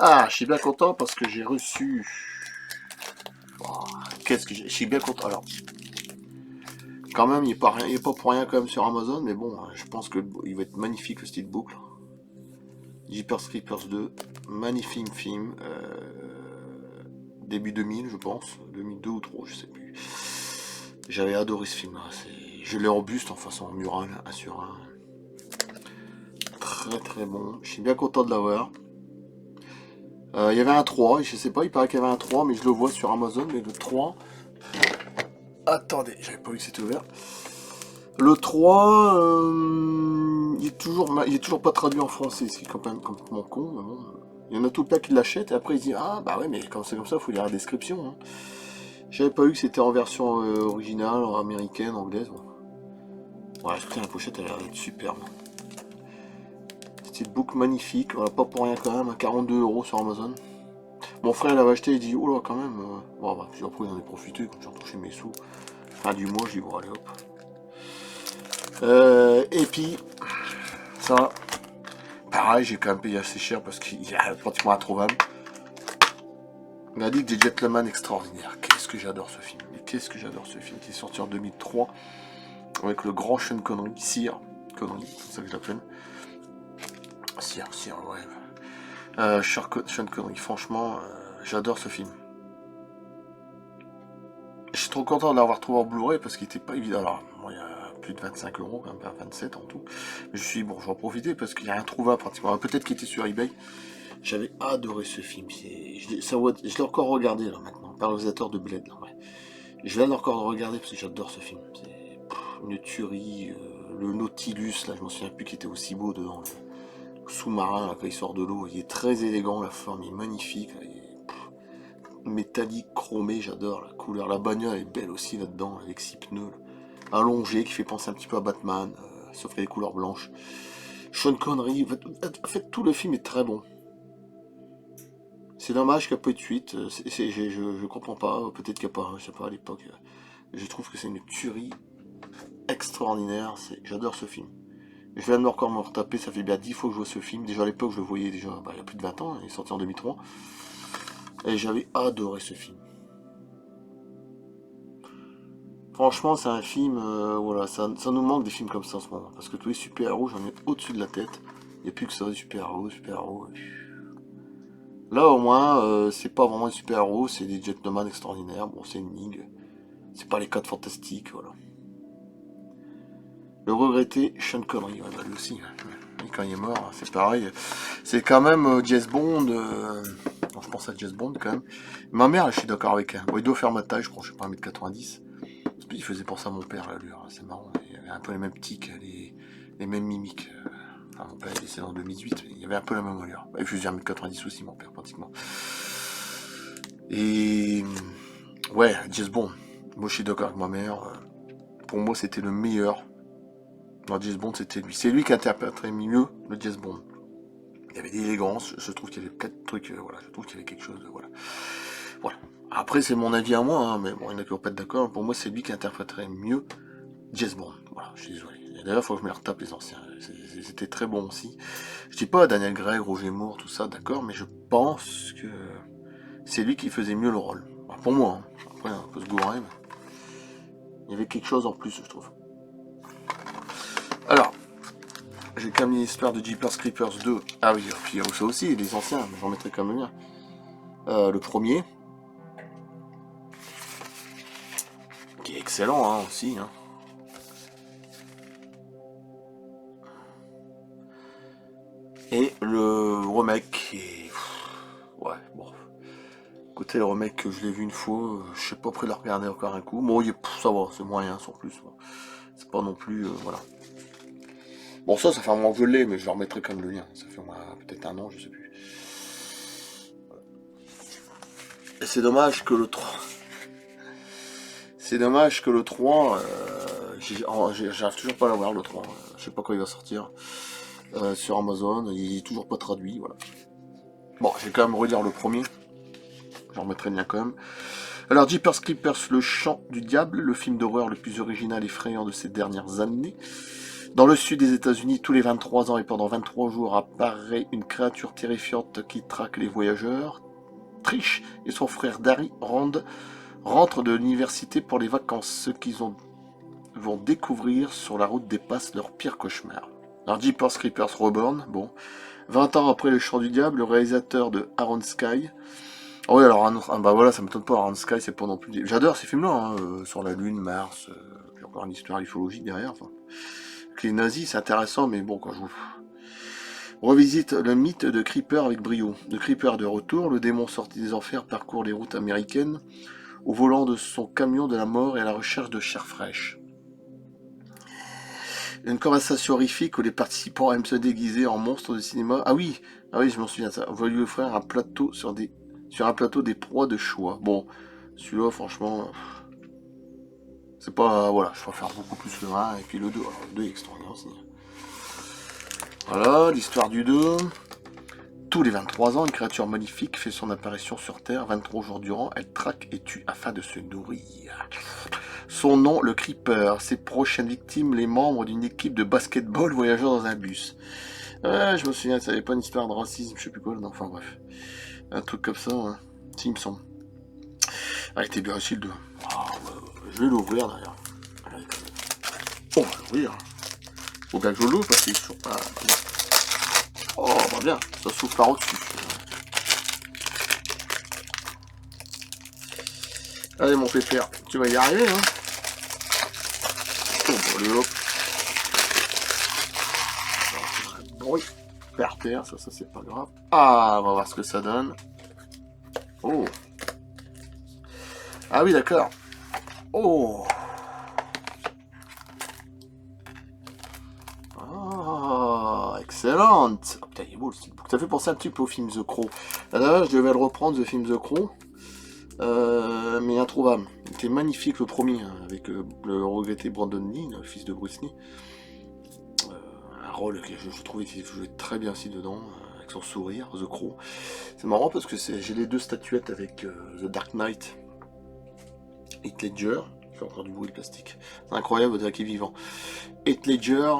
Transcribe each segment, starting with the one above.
Ah, je suis bien content parce que j'ai reçu... Oh, qu'est-ce que j'ai... Je suis bien content. Alors, quand même, il est pas pour rien quand même sur Amazon, mais bon, je pense que il va être magnifique le style boucle. Jeepers Creepers 2, magnifique film. Début 2000, je pense. 2002 ou 3, je sais plus. J'avais adoré ce film. Je l'ai en buste, en façon murale, 1 sur 1. Très très bon. Je suis bien content de l'avoir. Il y avait un 3, je sais pas, il paraît qu'il y avait un 3, mais je le vois sur Amazon, mais le 3... Attendez, j'avais pas vu que c'était ouvert. Le 3, il est toujours pas traduit en français, ce qui est quand même complètement con, mais bon. Il y en a tout plein qui l'achètent, et après ils disent, ah bah ouais, mais quand c'est comme ça, il faut lire la description. Hein. J'avais pas vu que c'était en version originale, américaine, anglaise. Bon. Voilà, je la pochette, elle a l'air d'être superbe. Steelbook magnifique, voilà, pas pour rien quand même, à 42 € sur Amazon. Mon frère l'avait acheté, il dit, oh là quand même. Bon, bah, puis après j'en ai profité quand j'ai retouché mes sous. Fin du mois, je dis, bon allez hop. Et puis, ça, pareil, j'ai quand même payé assez cher parce qu'il est pratiquement introuvable. La Ligue des Gentlemen extraordinaire. Qu'est-ce que j'adore ce film. Et qu'est-ce que j'adore ce film qui est sorti en 2003 avec le grand Sean Connery, Sir Connery, c'est ça que je l'appelle. Sir, ouais. Sean Connery, franchement, j'adore ce film. Je suis trop content de l'avoir trouvé en Blu-ray parce qu'il était pas évident. Alors, moi, il y a plus de 25 € quand même, 27 en tout. Mais je suis bon, je vais en profiter parce qu'il y a un trouvable pratiquement. Peut-être qu'il était sur eBay. J'avais adoré ce film. Je l'ai encore regardé là maintenant. Par réalisateur de Blade. Là, ouais. Je vais encore le regarder parce que j'adore ce film. C'est une tuerie. Le Nautilus, là, je m'en souviens plus qui était aussi beau dedans. Le sous-marin, là, quand il sort de l'eau, il est très élégant. La forme est magnifique. Là, métallique, chromé, j'adore la couleur. La bagnole est belle aussi là-dedans, avec 6 pneus. Là. Allongé, qui fait penser un petit peu à Batman, sauf qu'il y a les couleurs blanches. Sean Connery, en fait, tout le film est très bon. C'est dommage qu'il n'y a pas eu de suite. Je comprends pas. Peut-être qu'il n'y a pas, je sais pas, à l'époque. Je trouve que c'est une tuerie extraordinaire. J'adore ce film. Je viens de encore me retaper, ça fait bien 10 fois que je vois ce film. Déjà à l'époque, je le voyais déjà il y a plus de 20 ans. Il est sorti en 2003. Et j'avais adoré ce film. Franchement, c'est un film, voilà, ça nous manque des films comme ça en ce moment. Parce que tous les super-héros, j'en ai au-dessus de la tête. Il n'y a plus que ça, des super-héros. Là, au moins, c'est pas vraiment des super-héros, c'est des gentlemen extraordinaires. Bon, c'est une ligue. C'est pas les 4 fantastiques, voilà. Le regretté Sean Connery, ouais, bah lui aussi. Hein. Et quand il est mort, c'est pareil. C'est quand même James Bond. Non, je pense à James Bond quand même. Ma mère, je suis d'accord avec elle. Bon, il doit faire ma taille, je crois, je sais pas, 1m90. Il faisait penser à mon père, là, lui. C'est marrant. Il avait un peu les mêmes tics, les mêmes mimiques. Enfin, mon père est décédé en 2018. Il avait un peu la même allure. Il faisait 1m90 aussi, mon père, pratiquement. Et. Ouais, James Bond. Moi, je suis d'accord avec ma mère. Pour moi, c'était le meilleur. Dans James Bond, c'était lui. C'est lui qui interpréterait mieux le James Bond. Il y avait l'élégance. Je trouve qu'il y avait 4 trucs. Voilà, je trouve qu'il y avait quelque chose. Voilà. Voilà. Après, c'est mon avis à moi, hein, mais bon, il y en a qui vont pas être d'accord. Pour moi, c'est lui qui interpréterait mieux James Bond. Voilà, je suis désolé. D'ailleurs, il faut que je me les retape les anciens. C'était très bon aussi. Je dis pas Daniel Craig, Roger Moore, tout ça, d'accord, mais je pense que c'est lui qui faisait mieux le rôle. Enfin, pour moi, hein. Après, un peu se gourer, mais il y avait quelque chose en plus, je trouve. Alors, j'ai quand même l'histoire de Jeepers Creepers 2. Ah oui, puis il y a ça aussi, les anciens, mais j'en mettrai quand même bien. Le premier, qui est excellent hein, aussi. Hein. Et le remake est... Ouais, bon. Écoutez, le remake, je l'ai vu une fois, je sais pas prêt de le regarder encore un coup. Bon, ça va, c'est moyen, sans plus. C'est pas non plus... voilà. Bon, ça fait un moment que je l'ai, mais je le remettrai comme le lien. Ça fait peut-être un an, je sais plus. Et c'est dommage que le 3... C'est dommage que le 3... j'arrive toujours pas à l'avoir, le 3. Je sais pas quand il va sortir. Sur Amazon, il est toujours pas traduit, voilà. Bon, je vais quand même relire le premier. J'en remettrai le lien quand même. Alors, Jeepers Creepers, le chant du diable, le film d'horreur le plus original et effrayant de ces dernières années. Dans le sud des États-Unis, tous les 23 ans et pendant 23 jours apparaît une créature terrifiante qui traque les voyageurs. Trish et son frère Darry rentrent de l'université pour les vacances. Ce qu'ils vont découvrir sur la route dépasse leur pire cauchemar. Alors Jeepers Creepers Reborn, bon. 20 ans après Le Chant du Diable, le réalisateur de Aaron Sky. Oh oui, alors, bah voilà, ça m'étonne pas, Aaron Sky, c'est pas non plus... J'adore ces films-là, hein, sur la Lune, Mars, puis encore une histoire ufologique derrière, enfin. Avec les nazis, c'est intéressant, mais bon, quand je vous... Revisite le mythe de Creeper avec brio. Le Creeper de retour, le démon sorti des enfers parcourt les routes américaines au volant de son camion de la mort et à la recherche de chair fraîche. Une conversation horrifique où les participants aiment se déguiser en monstres de cinéma. Ah oui, je m'en souviens de ça. On va lui offrir un plateau sur un plateau des proies de choix. Bon, celui-là, franchement, c'est pas... Voilà, je préfère beaucoup plus le 1 et puis le 2. Alors, le 2 est extraordinaire aussi. Voilà, l'histoire du 2. Tous les 23 ans, une créature maléfique fait son apparition sur Terre. 23 jours durant, elle traque et tue afin de se nourrir. Son nom, le Creeper. Ses prochaines victimes, les membres d'une équipe de basketball voyageant dans un bus. Ouais, je me souviens, ça n'avait pas une histoire de racisme, je sais plus quoi, non, enfin bref. Un truc comme ça, hein. Si, il me semble. Ah, il était bien aussi le 2. Ah, ouais, je vais l'ouvrir d'ailleurs. On va l'ouvrir. Faut bien que je l'ouvre parce qu'il est sur... Ah, oh, bah bien, ça souffle par au-dessus. Allez, mon pépère, tu vas y arriver, hein. Oh, allez, hop. Bruit par terre, ça c'est pas grave. Ah, on va voir ce que ça donne. Oh. Ah oui, d'accord. Oh. Ah, excellente. Oh, putain, il est beau le steelbook. Ça fait penser un petit peu au film The Crow. Là, je devais le reprendre, le film The Crow. Mais introuvable. Il était magnifique le premier, hein, avec le regretté Brandon Lee, le fils de Bruce Lee. Un rôle que je trouvais qu'il jouait très bien aussi dedans, avec son sourire, The Crow. C'est marrant parce que j'ai les deux statuettes avec The Dark Knight, Heath Ledger, qui fait encore du bruit de plastique. C'est incroyable, de qui est vivant. Heath Ledger,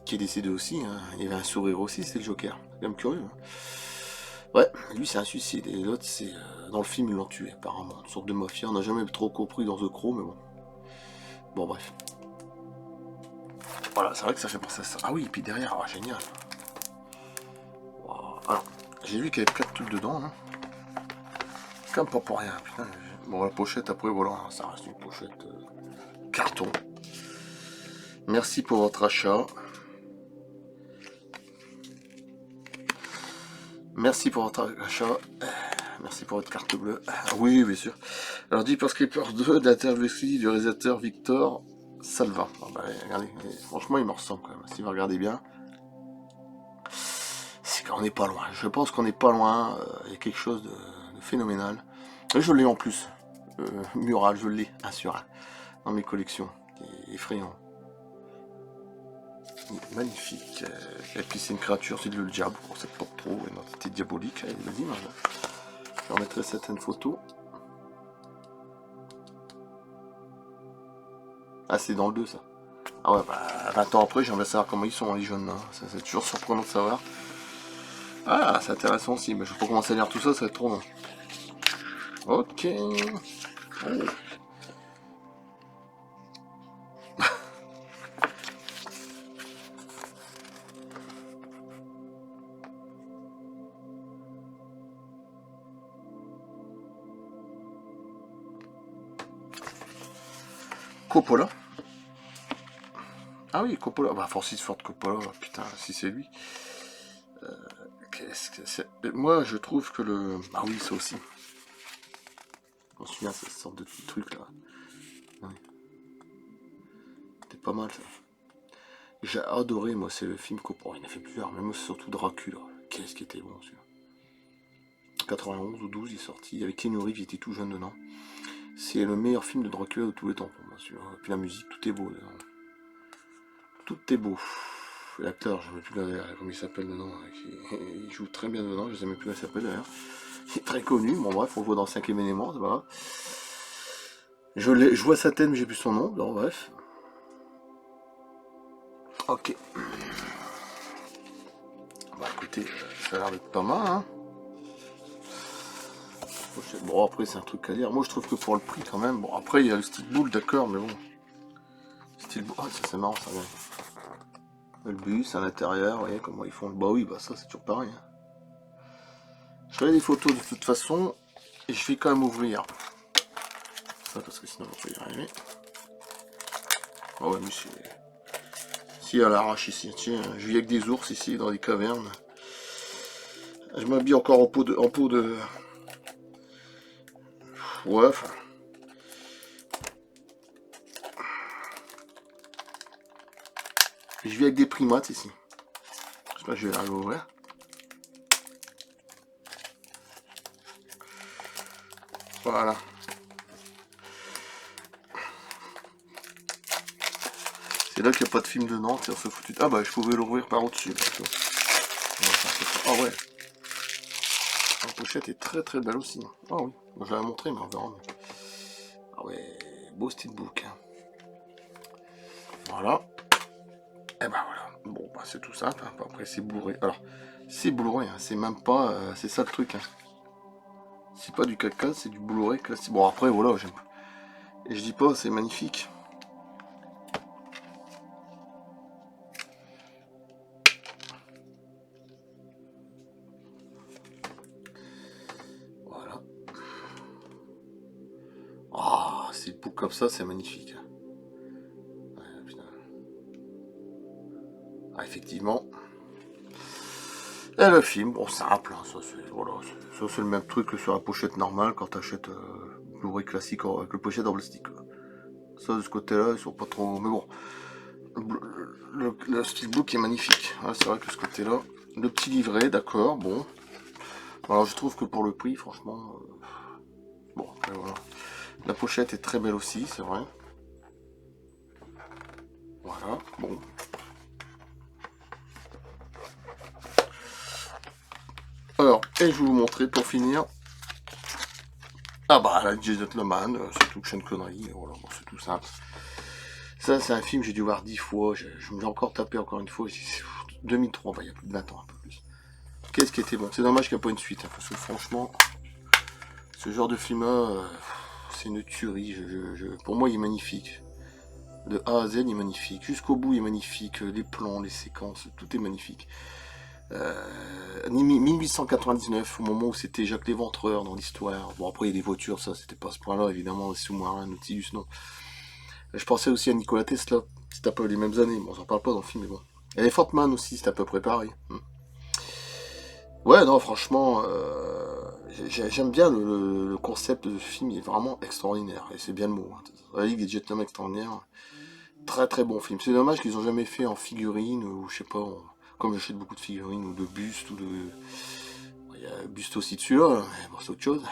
qui est décédé aussi, hein. Il avait un sourire aussi, c'est le Joker. C'est quand même curieux. Hein. Ouais, lui c'est un suicide, et l'autre c'est... dans le film ils l'ont tué apparemment, une sorte de mafia, on n'a jamais trop compris dans The Crow, mais bon. Bon bref. Voilà, c'est vrai que ça fait penser à ça. Ah oui, et puis derrière, oh, génial. Wow. Alors, j'ai vu qu'il y avait plein de trucs dedans, hein. Comme pas pour rien, putain. Bon, la pochette après, voilà, ça reste une pochette carton. Merci pour votre achat. Merci pour votre achat. Merci pour votre carte bleue. Oui, bien sûr. Alors, Jeepers Creepers 2 d'interview exclusive du réalisateur Victor Salva. Oh, bah, regardez, franchement, il me ressemble quand même. Si vous regardez bien, c'est qu'on n'est pas loin. Je pense qu'on n'est pas loin. Il y a quelque chose de phénoménal. Et je l'ai en plus. Mural, je l'ai, un sur un. Dans mes collections. C'est effrayant. Magnifique. Et puis c'est une créature, c'est le diable. On sait pas trop. C'était diabolique. Allez, vas-y, je remettrai certaines photos. Ah, c'est dans le 2 ça. Ah ouais, bah 20 ans après, j'aimerais savoir comment ils sont les jeunes. Hein. Ça, c'est toujours surprenant de savoir. Ah, c'est intéressant aussi. Mais je vais pas commencer à lire tout ça, ça va être trop long. Ok. Oh. Coppola. Ah oui, Coppola. Bah, Francis Ford Coppola, putain, si c'est lui. Qu'est-ce que c'est? Moi, je trouve que le... Ah oui, ça aussi. Je me souviens, cette sorte de petit truc là. Oui. C'était pas mal ça. J'ai adoré, moi, c'est le film Coppola. Il en a fait plusieurs, mais moi, c'est surtout Dracula. Qu'est-ce qui était bon, celui-là. 91 ou 12, il est sorti. Avec Keanu Reeves, il était tout jeune dedans. C'est le meilleur film de Dracula de tous les temps pour moi, celui-là. Et puis la musique, tout est beau dedans. Tout est beau. L'acteur, je ne sais plus comment il s'appelle dedans. Il joue très bien dedans, je ne sais même plus comment il s'appelle d'ailleurs. Il est très connu, bon bref, on le voit dans le 5e élément, c'est pas grave. Je vois sa tête, mais j'ai plus son nom, bon bref. Ok. Bah écoutez, ça a l'air d'être pas mal, hein. Bon, après, c'est un truc à lire. Moi, je trouve que pour le prix, quand même. Bon, après, il y a le steelbook, d'accord, mais bon. Steelbook. Ah, ça, c'est marrant, ça, ouais. Le bus à l'intérieur, vous voyez comment ils font. Bah oui, bah ça, c'est toujours pareil, hein. Je ferai des photos de toute façon. Et je vais quand même ouvrir. Ça, parce que sinon, on va y arriver. Ah ouais, mais c'est. Si, à l'arrache ici. Tiens, je vis avec des ours ici, dans les cavernes. Je m'habille encore en peau de. Ouais, enfin. Je vis avec des primates ici. Je sais pas, je vais arriver à ouvrir. Voilà. C'est là qu'il n'y a pas de film dedans, c'est ce foutu. Ah bah je pouvais l'ouvrir par au-dessus. Ah ouais. La pochette est très très belle aussi. Ah oui. Moi je l'avais montré mais on verra. Ah ouais, beau steelbook. Voilà. Et bah voilà. Bon bah c'est tout simple. Hein. Après c'est Blu-ray. Alors c'est Blu-ray, hein. C'est même pas. C'est ça le truc. Hein. C'est pas du caca, c'est du Blu-ray classique. Bon après voilà, j'aime. Et je dis pas, c'est magnifique. Voilà. Ah, c'est beau comme ça, c'est magnifique. Ouais, putain. Ah, effectivement. Et le film, bon simple, hein, ça c'est voilà, le même truc que sur la pochette normale quand t'achètes Blu-ray classique avec le pochette en plastique. Quoi. Ça de ce côté-là, ils sont pas trop. Mais bon, le steelbook est magnifique. Hein, c'est vrai que de ce côté-là, le petit livret, d'accord, bon. Alors je trouve que pour le prix, franchement, bon, après, voilà. La pochette est très belle aussi, c'est vrai. Voilà, bon. Alors, et je vais vous montrer pour finir. Ah bah, la Jason Gentleman, c'est tout chaîne connerie, voilà, bon, c'est tout simple. Ça, c'est un film que j'ai dû voir 10 fois, je me l'ai encore tapé encore une fois, 2003, bah, il y a plus de 20 ans, un peu plus. Qu'est-ce qui était bon? C'est dommage qu'il n'y a pas une suite, hein, parce que franchement, ce genre de film-là, c'est une tuerie, pour moi, il est magnifique. De A à Z, il est magnifique. Jusqu'au bout, il est magnifique. Les plans, les séquences, tout est magnifique. 1899, au moment où c'était Jacques l'Éventreur dans l'histoire. Bon, après, il y a des voitures, ça, c'était pas à ce point-là, évidemment, les sous-marins, Nautilus, non. Je pensais aussi à Nikola Tesla, c'est à peu les mêmes années. Bon, j'en parle pas dans le film, mais bon. Et les Fortman aussi, c'est à peu près pareil. Ouais, non, franchement, j'aime bien le concept de ce film, il est vraiment extraordinaire. Et c'est bien le mot. Hein. La Ligue des Gentlemen extraordinaire. Très très bon film. C'est dommage qu'ils ont jamais fait en figurine ou je sais pas, comme j'achète beaucoup de figurines ou de bustes ou de. Il y a un buste aussi dessus là, mais bon, c'est autre chose.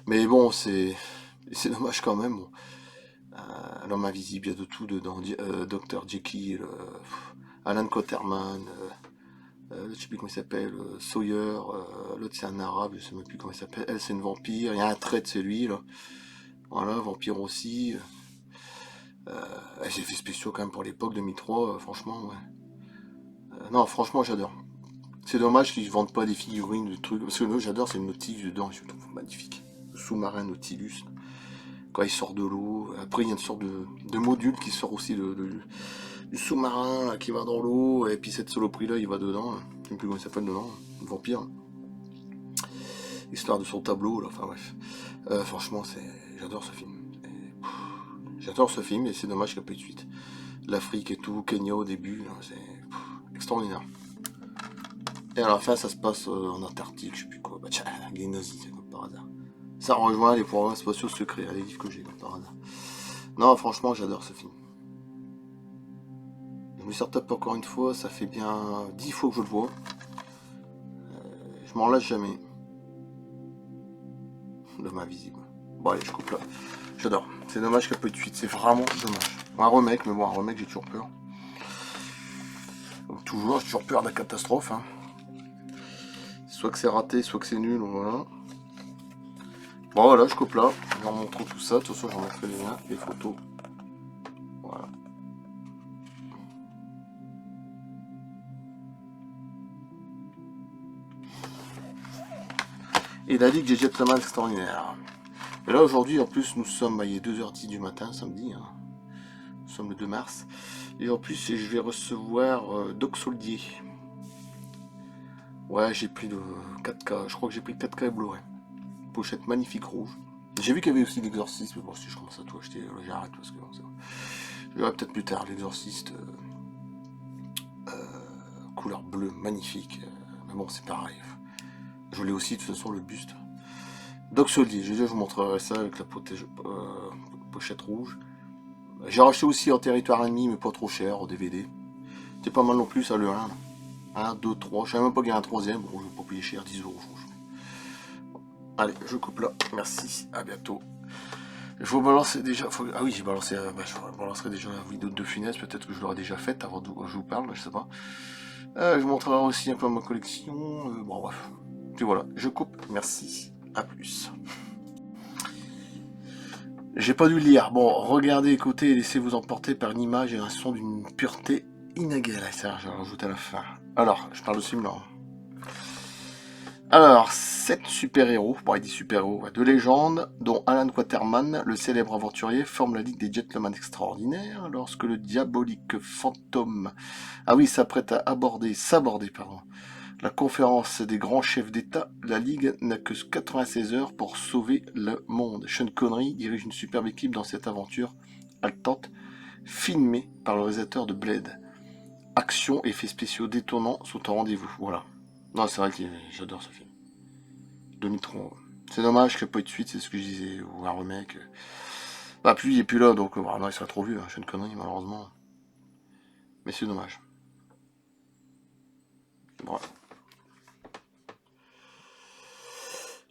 Mais bon, c'est dommage quand même. Bon. L'homme invisible, il y a de tout dedans. Dr. Jekyll, Alan Quaterman, je sais plus comment il s'appelle, Sawyer, l'autre c'est un arabe, je sais même plus comment il s'appelle. Elle c'est une vampire, il y a un trait de celui là. Voilà, vampire aussi. J'ai fait spéciaux quand même pour l'époque 2003, franchement, ouais. Non, franchement, j'adore. C'est dommage qu'ils ne vendent pas des figurines, des trucs. Parce que moi, j'adore, c'est le Nautilus dedans, je trouve magnifique. Le sous-marin Nautilus, quand il sort de l'eau. Après, il y a une sorte de module qui sort aussi du sous-marin là, qui va dans l'eau. Et puis cette saloperie-là, il va dedans. Je ne sais plus comment il s'appelle dedans. Le vampire. Histoire de son tableau, là. Enfin bref. Franchement, j'adore ce film. J'adore ce film et c'est dommage qu'il n'y a pas eu de suite. L'Afrique et tout, Kenya au début, c'est extraordinaire. Et à la fin, ça se passe en Antarctique, je sais plus quoi. Bah tiens, avec les nazis, c'est comme par hasard. Ça rejoint les programmes spatiaux secrets, les livres que j'ai, comme par hasard. Non, franchement, j'adore ce film. Je me suis retapé encore une fois, ça fait bien 10 fois que je le vois. Je m'en lâche jamais. L'homme invisible. Bon, allez, je coupe là. J'adore. C'est dommage qu'il n'y a pas eu de suite, c'est vraiment dommage. Un remake, mais bon, un remake, j'ai toujours peur. Comme toujours, j'ai toujours peur de la catastrophe. Hein. Soit que c'est raté, soit que c'est nul, voilà. Bon voilà, je coupe là, je vous montre tout ça, de toute façon j'en mettrai les liens, les photos. Voilà. et la Ligue des Gentlemen Extraordinaires. Et là aujourd'hui en plus nous sommes, il est 2h10 du matin samedi, hein. Nous sommes le 2 mars. Et en plus je vais recevoir Doc Soldier. Ouais, j'ai pris le 4K, je crois que j'ai pris 4K et Blu-ray. Pochette magnifique rouge. J'ai vu qu'il y avait aussi l'Exorciste, mais bon, si je commence à tout acheter, j'arrête parce que bon, c'est bon. Je verrai peut-être plus tard l'Exorciste couleur bleue, magnifique. Mais bon, c'est pareil. Je l'ai aussi de toute façon le buste. Doc Soldier, je vous montrerai ça avec la pochette rouge. J'ai racheté aussi en territoire ennemi, mais pas trop cher, au DVD. C'est pas mal non plus, ça, le 1. 1, 2, 3. Je savais même pas qu'il y a un troisième. Bon, je vais pas payer cher, 10 euros, franchement. Allez, je coupe là. Merci, à bientôt. Je vous balancer déjà. Ah oui, j'ai balancé. Je balancerai déjà la vidéo de Funès. Peut-être que je l'aurai déjà faite avant que je vous parle, je sais pas. Je vous montrerai aussi un peu ma collection. Bon, bref. Puis voilà, je coupe. Merci, à plus. J'ai pas dû le lire. Bon, regardez, écoutez et laissez-vous emporter par une image et un son d'une pureté inégalée. Ça, je vais rajouter à la fin. Alors, je parle de ce film là. Alors, 7 super-héros, bon, il dit super-héros, de légende, dont Alan Quaterman, le célèbre aventurier, forme la Ligue des Gentlemen Extraordinaires lorsque le diabolique fantôme, ah oui, s'apprête à s'aborder, la conférence des grands chefs d'État. La Ligue n'a que 96 heures pour sauver le monde. Sean Connery dirige une superbe équipe dans cette aventure haletante, filmée par le réalisateur de Blade. Action, effets spéciaux détonnants sont au rendez-vous, voilà. Non, c'est vrai que j'adore ce film. 2003. C'est dommage qu'il n'y ait pas eu de suite, c'est ce que je disais, ou un remake. Bah, puis il n'est plus là, donc non, il sera trop vieux, hein, Sean Connery, malheureusement. Mais c'est dommage. Voilà.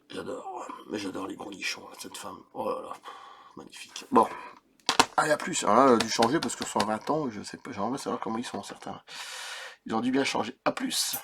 J'adore. Mais j'adore les gros nichons, là, cette femme. Oh là là, magnifique. Bon. Ah, il y a plus, hein, a dû changer parce que sur 20 ans, je sais pas, j'aimerais savoir comment ils sont, certains. Ils ont dû bien changer. À plus.